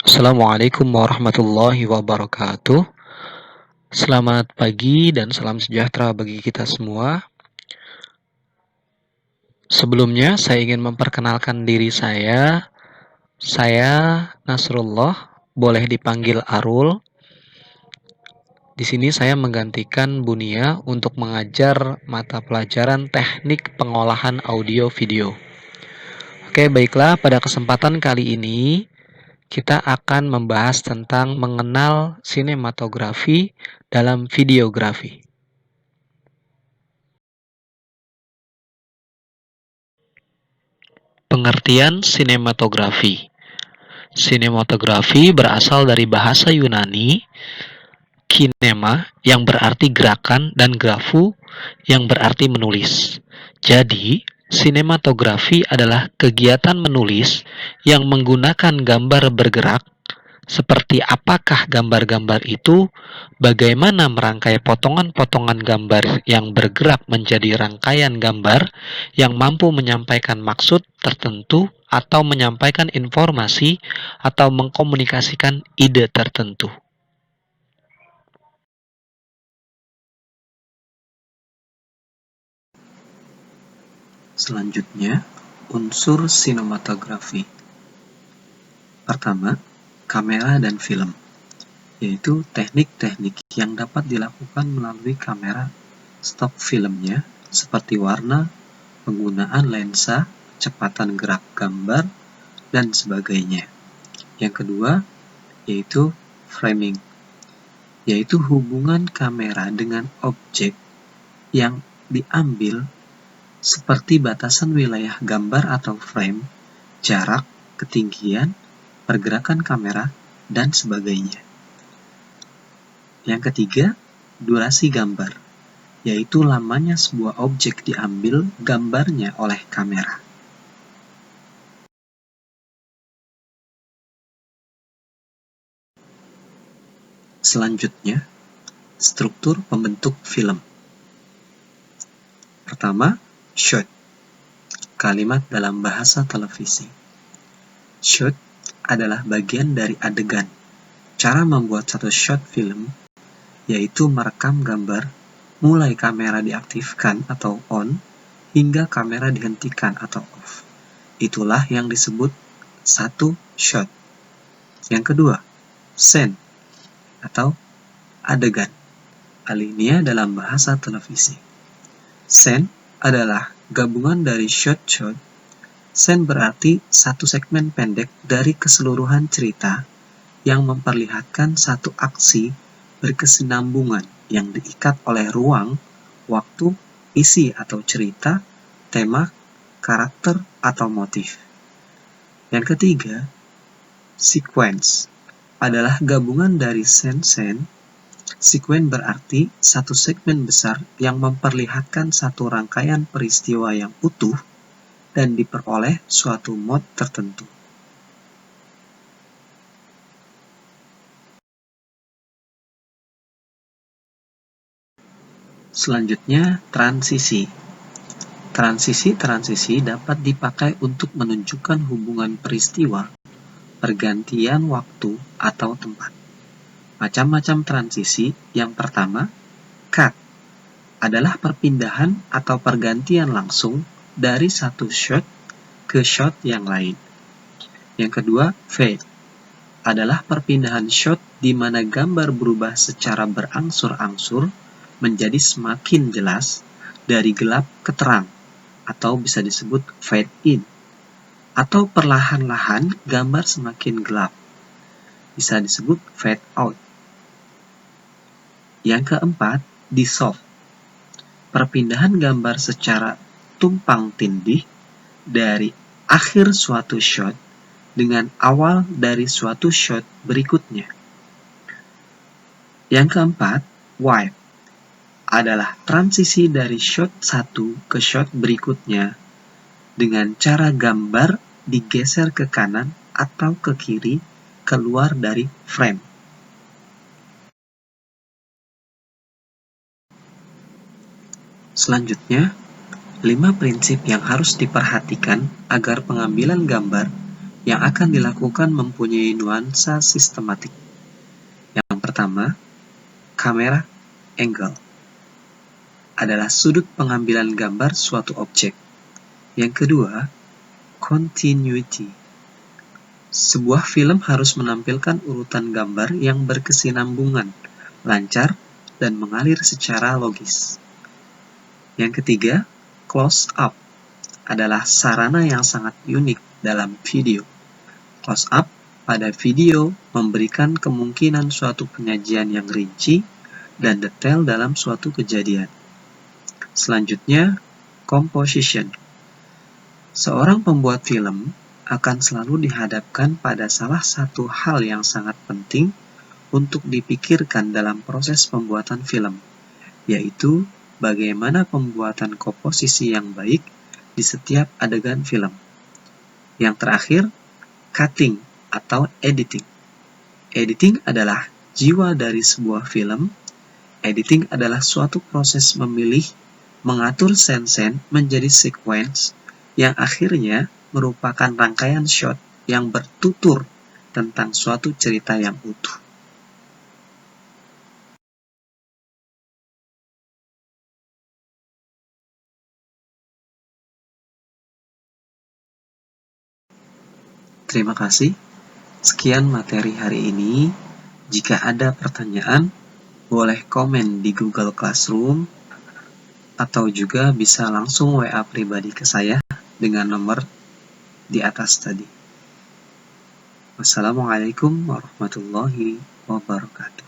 Assalamualaikum warahmatullahi wabarakatuh. Selamat pagi dan salam sejahtera bagi kita semua. Sebelumnya, saya ingin memperkenalkan diri saya. Saya Nasrullah, boleh dipanggil Arul. Di sini saya menggantikan Bunia untuk mengajar mata pelajaran Teknik Pengolahan Audio Video. Oke, baiklah, pada kesempatan kali ini kita akan membahas tentang mengenal sinematografi dalam videografi. Pengertian sinematografi. Sinematografi berasal dari bahasa Yunani kinema yang berarti gerakan dan grafo yang berarti menulis. Jadi, sinematografi adalah kegiatan menulis yang menggunakan gambar bergerak. Seperti apakah gambar-gambar itu, bagaimana merangkai potongan-potongan gambar yang bergerak menjadi rangkaian gambar yang mampu menyampaikan maksud tertentu atau menyampaikan informasi atau mengkomunikasikan ide tertentu. Selanjutnya, unsur sinematografi. Pertama, kamera dan film, yaitu teknik-teknik yang dapat dilakukan melalui kamera stop filmnya, seperti warna, penggunaan lensa, kecepatan gerak gambar, dan sebagainya. Yang kedua, yaitu framing, yaitu hubungan kamera dengan objek yang diambil seperti batasan wilayah gambar atau frame, jarak, ketinggian, pergerakan kamera, dan sebagainya. Yang ketiga, durasi gambar, yaitu lamanya sebuah objek diambil gambarnya oleh kamera. Selanjutnya, struktur pembentuk film. Pertama, shot. Kalimat dalam bahasa televisi. Shot adalah bagian dari adegan. Cara membuat satu shot film yaitu merekam gambar mulai kamera diaktifkan atau on hingga kamera dihentikan atau off. Itulah yang disebut satu shot. Yang kedua, scene atau adegan. Alinea dalam bahasa televisi. Scene adalah gabungan dari shot-shot. Scene berarti satu segmen pendek dari keseluruhan cerita yang memperlihatkan satu aksi berkesinambungan yang diikat oleh ruang, waktu, isi atau cerita, tema, karakter, atau motif. Yang ketiga, sequence adalah gabungan dari scene-scene. Sekuen berarti satu segmen besar yang memperlihatkan satu rangkaian peristiwa yang utuh dan diperoleh suatu mod tertentu. Selanjutnya, transisi. Transisi dapat dipakai untuk menunjukkan hubungan peristiwa, pergantian waktu, atau tempat. Macam-macam transisi. Yang pertama, cut adalah perpindahan atau pergantian langsung dari satu shot ke shot yang lain. Yang kedua, fade adalah perpindahan shot di mana gambar berubah secara berangsur-angsur menjadi semakin jelas dari gelap ke terang, atau bisa disebut fade in. Atau perlahan-lahan gambar semakin gelap, bisa disebut fade out. Yang keempat, dissolve. Perpindahan gambar secara tumpang tindih dari akhir suatu shot dengan awal dari suatu shot berikutnya. Yang keempat, wipe adalah transisi dari shot satu ke shot berikutnya dengan cara gambar digeser ke kanan atau ke kiri keluar dari frame. Selanjutnya, 5 prinsip yang harus diperhatikan agar pengambilan gambar yang akan dilakukan mempunyai nuansa sistematik. Yang pertama, kamera angle adalah sudut pengambilan gambar suatu objek. Yang kedua, continuity. Sebuah film harus menampilkan urutan gambar yang berkesinambungan, lancar, dan mengalir secara logis. Yang ketiga, close up adalah sarana yang sangat unik dalam video. Close up pada video memberikan kemungkinan suatu penyajian yang rinci dan detail dalam suatu kejadian. Selanjutnya, composition. Seorang pembuat film akan selalu dihadapkan pada salah satu hal yang sangat penting untuk dipikirkan dalam proses pembuatan film, yaitu bagaimana pembuatan komposisi yang baik di setiap adegan film. Yang terakhir, cutting atau editing. Editing adalah jiwa dari sebuah film. Editing adalah suatu proses memilih, mengatur scene-scene menjadi sequence yang akhirnya merupakan rangkaian shot yang bertutur tentang suatu cerita yang utuh. Terima kasih. Sekian materi hari ini. Jika ada pertanyaan, boleh komen di Google Classroom atau juga bisa langsung WA pribadi ke saya dengan nomor di atas tadi. Wassalamualaikum warahmatullahi wabarakatuh.